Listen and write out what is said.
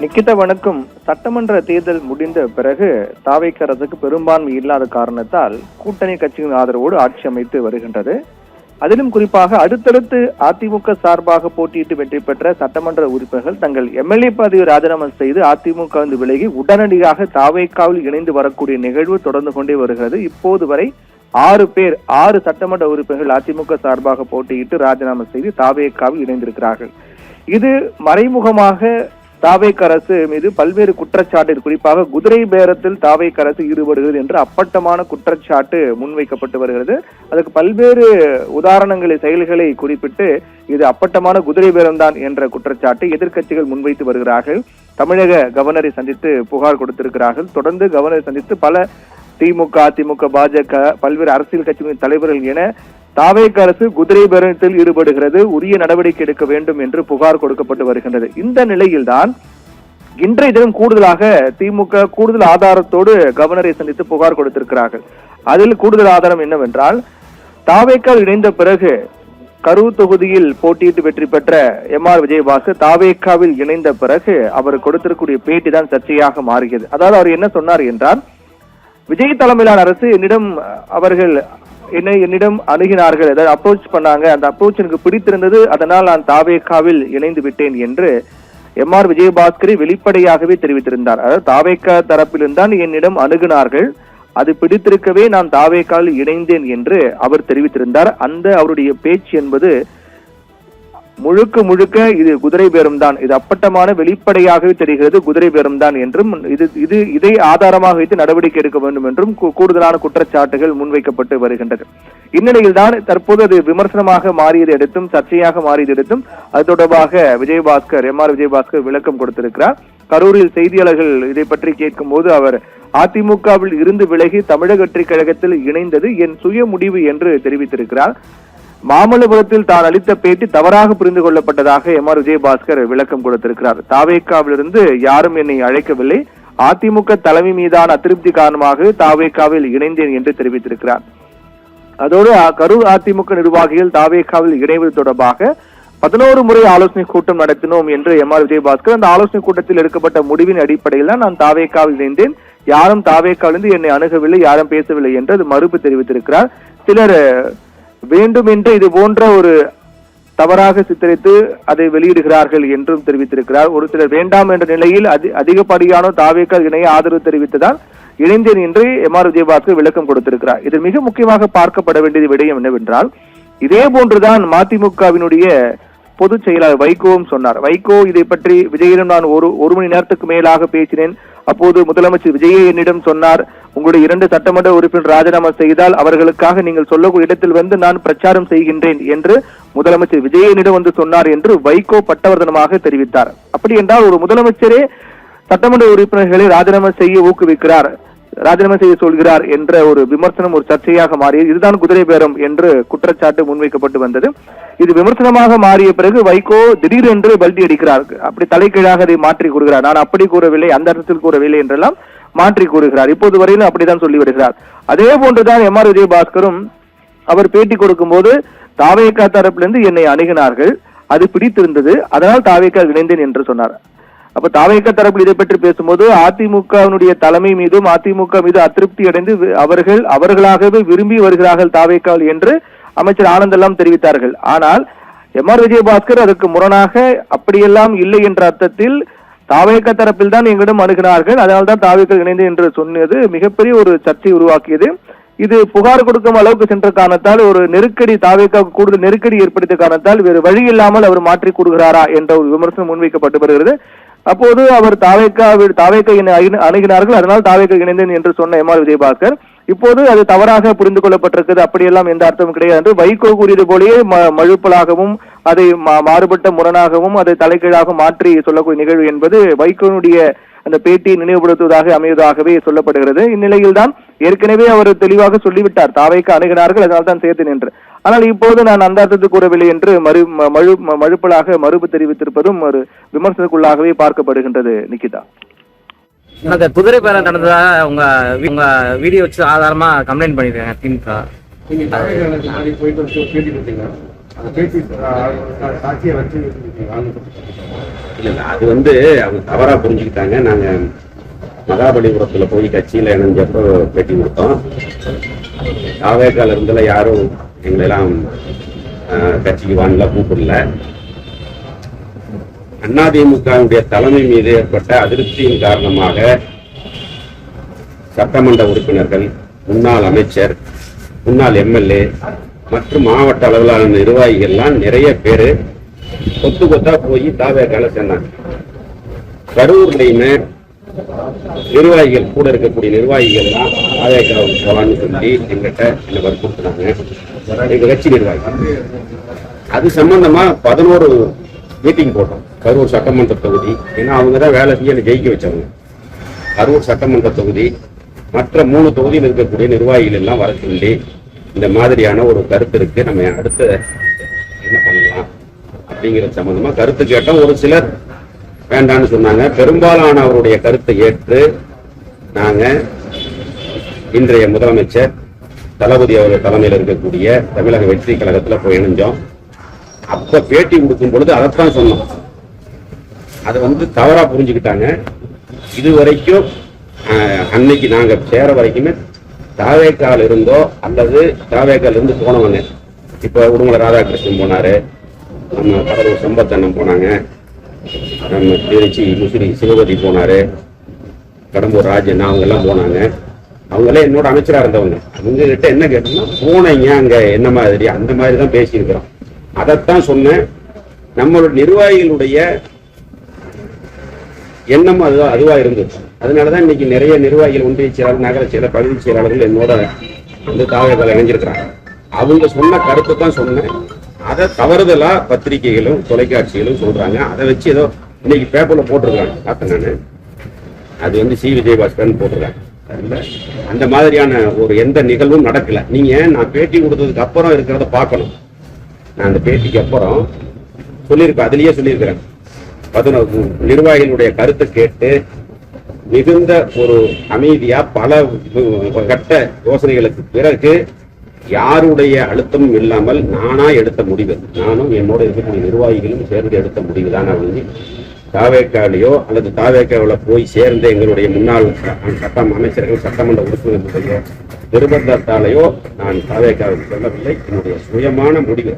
நிக்கிதா வணக்கம். சட்டமன்ற தேர்தல் முடிந்த பிறகு தாவேக அரசுக்கு பெரும்பான்மை இல்லாத காரணத்தால் கூட்டணி கட்சிகளின் ஆதரவோடு ஆட்சி அமைத்து வருகின்றது. அதிலும் குறிப்பாக அடுத்தடுத்து அதிமுக சார்பாக போட்டியிட்டு வெற்றி பெற்ற சட்டமன்ற உறுப்பினர்கள் தங்கள் எம்எல்ஏ பதவியை ராஜினாமா செய்து அதிமுக விலகி உடனடியாக தாவேகாவில் இணைந்து வரக்கூடிய நிகழ்வு தொடர்ந்து கொண்டே வருகிறது. இப்போது வரை 6 சட்டமன்ற உறுப்பினர்கள் அதிமுக சார்பாக போட்டியிட்டு ராஜினாமா செய்து தாவேகாவில் இணைந்திருக்கிறார்கள். இது மறைமுகமாக தாவேக அரசு மீது பல்வேறு குற்றச்சாட்டு, குறிப்பாக குதிரை பேரத்தில் தாவேக அரசு ஈடுபடுகிறது என்று அப்பட்டமான குற்றச்சாட்டு முன்வைக்கப்பட்டு வருகிறது. அதுக்கு பல்வேறு உதாரணங்களை, செயல்களை குறிப்பிட்டு இது அப்பட்டமான குதிரை பேரம்தான் என்ற குற்றச்சாட்டை எதிர்க்கட்சிகள் முன்வைத்து வருகிறார்கள். தமிழக கவர்னரை சந்தித்து புகார் கொடுத்திருக்கிறார்கள். தொடர்ந்து கவர்னரை சந்தித்து பல திமுக, அதிமுக, பாஜக, பல்வேறு அரசியல் கட்சிகளின் தலைவர்கள் என தாவேக அரசு குதிரை பேரத்தில் ஈடுபடுகிறது, உரிய நடவடிக்கை எடுக்க வேண்டும் என்று புகார் கொடுக்கப்பட்டு வருகின்றது. இந்த நிலையில்தான் இன்றைய தினம் கூடுதலாக திமுக கூடுதல் ஆதாரத்தோடு கவர்னரை சந்தித்து புகார் கொடுத்திருக்கிறார்கள். அதில் கூடுதல் ஆதாரம் என்னவென்றால், தாவேக இணைந்த பிறகு கரூர் தொகுதியில் போட்டியிட்டு வெற்றி பெற்ற எம்.ஆர். விஜயபாஸ்கர் தாவேகாவில் இணைந்த பிறகு அவர் கொடுத்திருக்கக்கூடிய பேட்டி தான் சர்ச்சையாக மாறுகிறது. அதாவது அவர் என்ன சொன்னார் என்றால், விஜய் தலைமையிலான அரசு என்னிடம் அணுகினார்கள், அதாவது அப்ரோச் பண்ணாங்க, அந்த அப்ரோச் எனக்கு பிடித்திருந்தது, அதனால் நான் தாவேகாவில் இணைந்து விட்டேன் என்று எம்.ஆர். விஜயபாஸ்கரை வெளிப்படையாகவே தெரிவித்திருந்தார். அதாவது தாவேகா தரப்பிலிருந்தான் என்னிடம் அணுகினார்கள், அது பிடித்திருக்கவே நான் தாவேகாவில் இணைந்தேன் என்று அவர் தெரிவித்திருந்தார். அந்த அவருடைய பேச்சு என்பது முழுக்க இது குதிரை பேரம் தான், இது அப்பட்டமான வெளிப்படையாகவே தெரிகிறது குதிரை பேரம் தான் என்றும் இதை ஆதாரமாக வைத்து நடவடிக்கை எடுக்க வேண்டும் என்றும் கூடுதலான குற்றச்சாட்டுகள் முன்வைக்கப்பட்டு வருகின்றது. இந்நிலையில் தான் தற்போது அது விமர்சனமாக மாறியது எடுத்தும் சர்ச்சையாக மாறியது எடுத்தும் அது தொடர்பாக எம்.ஆர். விஜயபாஸ்கர் விளக்கம் கொடுத்திருக்கிறார். கரூரில் செய்தியாளர்கள் இதை பற்றி கேட்கும் போது அவர் அதிமுகவில் இருந்து விலகி தமிழக வெற்றிக் கழகத்தில் இணைந்தது என் சுய முடிவு என்று தெரிவித்திருக்கிறார். மாமல்லபுரத்தில் தான் அளித்த பேட்டி தவறாக புரிந்து கொள்ளப்பட்டதாக எம்.ஆர். விஜயபாஸ்கர் விளக்கம் கொடுத்திருக்கிறார். தாவேகாவிலிருந்து யாரும் என்னை அழைக்கவில்லை, அதிமுக தலைமை மீதான அதிருப்தி காரணமாக தாவேகாவில் இணைந்தேன் என்று தெரிவித்திருக்கிறார். அதோடு கரூர் அதிமுக நிர்வாகிகள் தாவேகாவில் இணைவது தொடர்பாக 11 முறை ஆலோசனை கூட்டம் நடத்தினோம் என்று எம்.ஆர். விஜயபாஸ்கர், அந்த ஆலோசனை கூட்டத்தில் எடுக்கப்பட்ட முடிவின் அடிப்படையில் தான் நான் தாவேகாவில் இணைந்தேன், யாரும் தாவேகாவிலிருந்து என்னை அணுகவில்லை, யாரும் பேசவில்லை என்று அது மறுப்பு தெரிவித்திருக்கிறார். சிலர் வேண்டுமென்று இது போன்ற ஒரு தவறாக சித்தரித்து அதை வெளியிடுகிறார்கள் என்றும் தெரிவித்திருக்கிறார். ஒரு சிலர் வேண்டாம் என்ற நிலையில் அதிகப்படியான தாவேகா இணைய ஆதரவு தெரிவித்ததால் இணைந்தேன் என்று எம்.ஆர். விஜயபாஸ்கர் விளக்கம் கொடுத்திருக்கிறார். இதில் மிக முக்கியமாக பார்க்கப்பட வேண்டியது விடயம் என்னவென்றால், இதே போன்றுதான் மதிமுகவினுடைய பொதுச் செயலாளர் வைகோவும் சொன்னார். வைகோ இதை பற்றி விஜயிடம் நான் ஒரு மணி நேரத்துக்கு மேலாக பேசினேன். அப்போது முதலமைச்சர் விஜயை என்னிடம் சொன்னார், உங்களுடைய 2 சட்டமன்ற உறுப்பினர் ராஜினாமா செய்தால் அவர்களுக்காக நீங்கள் சொல்லக்கூடிய இடத்தில் வந்து நான் பிரச்சாரம் செய்கின்றேன் என்று முதலமைச்சர் விஜய் என்னிடம் வந்து சொன்னார் என்று வைகோ பட்டவர்தனமாக தெரிவித்தார். அப்படி என்றால் ஒரு முதலமைச்சரே சட்டமன்ற உறுப்பினர்களை ராஜினாமா செய்ய ஊக்குவிக்கிறார், ராஜினாமா செய்ய சொல்கிறார் என்ற ஒரு விமர்சனம் ஒரு சர்ச்சையாக மாறியது. இதுதான் குதிரை பேரம் என்று குற்றச்சாட்டு முன்வைக்கப்பட்டு வந்தது. இது விமர்சனமாக மாறிய பிறகு வைகோ திடீரென்று பல்டி அடிக்கிறார். அப்படி தலைகீழாக அதை மாற்றி கூறுகிறார். நான் அப்படி கூறவில்லை, அந்த அர்த்தத்தில் கூறவில்லை என்றெல்லாம் மாற்றி கூறுகிறார். இப்போது வரையிலும் அப்படித்தான் சொல்லி வருகிறார். அதே போன்றுதான் எம்.ஆர். விஜயபாஸ்கரும் அவர் பேட்டி கொடுக்கும் போது தாவேகா தரப்பிலிருந்து என்னை அணுகினார்கள், அது பிடித்திருந்தது, அதனால் தாவேகா இணைந்தேன் என்று சொன்னார். அப்ப தாவேகா தரப்பில் இதை பற்றி பேசும்போது அதிமுகவினுடைய தலைமை மீதும் அதிமுக மீது அதிருப்தி அடைந்து அவர்களாகவே விரும்பி வருகிறார்கள் தாவேகாவில் என்று அமைச்சர் ஆனந்த் எல்லாம் தெரிவித்தார்கள். ஆனால் எம்.ஆர். விஜயபாஸ்கர் அதற்கு முரணாக அப்படியெல்லாம் இல்லை என்ற அர்த்தத்தில் தாவேகா தரப்பில் தான் எங்களிடம் அணுகினார்கள், அதனால்தான் தாவேகா இணைந்து என்று சொன்னது மிகப்பெரிய ஒரு சர்ச்சை உருவாக்கியது. இது புகார் கொடுக்கும் அளவுக்கு சென்ற காரணத்தால் ஒரு நெருக்கடி, தாவேகாவுக்கு கூடுதல் நெருக்கடி ஏற்படுத்திய காரணத்தால் வேறு வழி இல்லாமல் அவர் மாற்றி கூறுகிறாரா என்ற ஒரு விமர்சனம் முன்வைக்கப்பட்டு வருகிறது. அப்போது அவர் தாவேகா என்னை அணுகினார்கள், அதனால் தாவேகா இணைந்தேன் என்று சொன்ன எம்.ஆர். விஜயபாஸ்கர் இப்போது அது தவறாக புரிந்து கொள்ளப்பட்டிருக்கிறது, அப்படியெல்லாம் எந்த அர்த்தமும் கிடையாது என்று வைகோ கூறியது போலேயே மழுப்பலாகவும் அதை மாறுபட்ட முரணாகவும் அதை தலைகீழாக மாற்றி சொல்லக்கூடிய நிகழ்வு என்பது வைகோனுடைய அந்த பேட்டியை நினைவுபடுத்துவதாக அமைவதாகவே சொல்லப்படுகிறது. இந்நிலையில் தான் ஏற்கனவே அவர் தெளிவாக சொல்லிவிட்டார், தாவேகா அணுகினார்கள், அதனால் தான் சேர்த்தேன் என்று. ஆனால் இப்போது நான் அந்த அர்த்தத்தை கூறவில்லை என்று மழுப்பலாக மறுப்பு தெரிவித்திருப்பதும் ஒரு விமர்சனத்துக்குள்ளாகவே பார்க்கப்படுகின்றது. நிக்கிதா, அந்த குதிரை பேரம் நடந்ததா உங்க வீடியோ வச்சு ஆதாரமா கம்ப்ளைண்ட் பண்ணிருக்காங்க திமுக. சாட்சியை வச்சு இல்ல அது வந்து அவங்க தவறா புரிஞ்சுக்கிட்டாங்க. நாங்க மகாபலிபுரத்துல போய் கட்சியில இணைஞ்சப்போ பேட்டி கொடுத்தோம். தாவேக்கால இருந்தல யாரும் எங்களெல்லாம் கட்சிக்கு வாங்கல, கூப்பிடல. அதிமுகவுடைய தலைமை மீது ஏற்பட்ட அதிருப்தியின் காரணமாக சட்டமன்ற உறுப்பினர்கள், முன்னாள் அமைச்சர், முன்னாள் எம்எல்ஏ மற்றும் மாவட்ட அளவிலான நிர்வாகிகள்லாம் நிறைய பேரு கொத்து கொத்தா போய் தாவேக்கால சேர்ந்தாங்க. கரூர்லையுமே நிர்வாகிகள், கூட இருக்கக்கூடிய நிர்வாகிகள் எல்லாம் தாவேக்காவுக்கு போலான்னு சொல்லி எங்கிட்ட என்ன வற்புறுத்தினாங்க, எங்க கட்சி நிர்வாகிகள். அது சம்பந்தமா 11 மீட்டிங் போட்டோம். கரூர் சட்டமன்ற தொகுதி, ஏன்னா அவங்கதான் வேலை செய்ய ஜெயிக்க வச்சவங்க. கரூர் சட்டமன்ற தொகுதி மற்ற 3 தொகுதியில் இருக்கக்கூடிய நிர்வாகிகள் எல்லாம் வர சொல்லி இந்த மாதிரியான ஒரு கருத்து இருக்கு, நம்ம அடுத்து என்ன பண்ணலாம் அப்படிங்கிறது சம்பந்தமா கருத்து கேட்டோம். ஒரு சிலர் வேண்டான்னு சொன்னாங்க. பெரும்பாலான அவருடைய கருத்தை ஏற்று நாங்க இன்றைய முதலமைச்சர் தளபதி அவர்கள் தலைமையில் இருக்கக்கூடிய தமிழக வெற்றி கழகத்துல போய் இணைஞ்சோம். அப்ப பேட்டி கொடுக்கும் பொழுது அதைத்தான் சொன்னோம். அதை வந்து தவறா புரிஞ்சுக்கிட்டாங்க. இதுவரைக்கும் அன்னைக்கு நாங்க சேர வரைக்குமே தாவேக்கால் இருந்தோ அல்லது தாவேக்கால் இருந்து போனவங்க, இப்ப உடுமலை ராதாகிருஷ்ணன் போனாரு, நம்ம கடலூர் சம்பத்தண்ணன் போனாங்க, நம்ம திருச்சி முசிறி சிவபதி போனாரு, கடம்பூர் ராஜன் அவங்க எல்லாம் போனாங்க. அவங்களே என்னோட அமைச்சரா இருந்தவங்க. அவங்க கிட்ட என்ன கேட்டோம்னா, போனீங்க அங்க என்ன மாதிரி, அந்த மாதிரி தான் பேசியிருக்கிறோம். அதைத்தான் சொன்னேன். நம்மளோட நிர்வாகிகளுடைய எண்ணம் அதுவா இருந்தது. அதனாலதான் இன்னைக்கு நிறைய நிர்வாகிகள், ஒன்றிய செயலாளர், நகர செயலர், பகுதி செயலாளர்கள் என்னோட வந்து தாவேக்கால இணைஞ்சிருக்கிறாங்க. அவங்க சொன்ன கருத்து தான் சொன்னேன். அதை தவறுதலா பத்திரிகைகளும் தொலைக்காட்சிகளும் சொல்றாங்க. அதை வச்சு ஏதோ இன்னைக்கு பேப்பர்ல போட்டிருக்காங்க, பார்த்தேன் நானு. அது வந்து சி விஜயபாஸ்கர் போட்டிருக்காங்க. அந்த மாதிரியான ஒரு எந்த நிகழ்வும் நடக்கல. நீங்க நான் பேட்டி கொடுத்ததுக்கு அப்புறம் இருக்கிறத பார்க்கணும். நான் அந்த பேட்டிக்கு அப்புறம் சொல்லியிருப்பேன், அதுலயே சொல்லியிருக்கிறேன். 11 நிர்வாகிகளுடைய கருத்தை கேட்டு மிகுந்த ஒரு அமைதியா பல கட்ட யோசனைகளுக்கு பிறகு யாருடைய அழுத்தமும் இல்லாமல் நானா எடுத்த முடிவு, நானும் என்னோட இருக்கக்கூடிய நிர்வாகிகளும் சேர்ந்து எடுத்த முடிவு தான். அப்படின்னு தாவேக்காலையோ அல்லது தாவேக்காவில் போய் சேர்ந்த எங்களுடைய முன்னாள் அமைச்சர்கள், சட்டமன்ற உறுப்பினர்களுடைய நிர்பந்தத்தாலேயோ நான் தாவேக்காவுக்கு சொல்லவில்லை. என்னுடைய சுயமான முடிவு.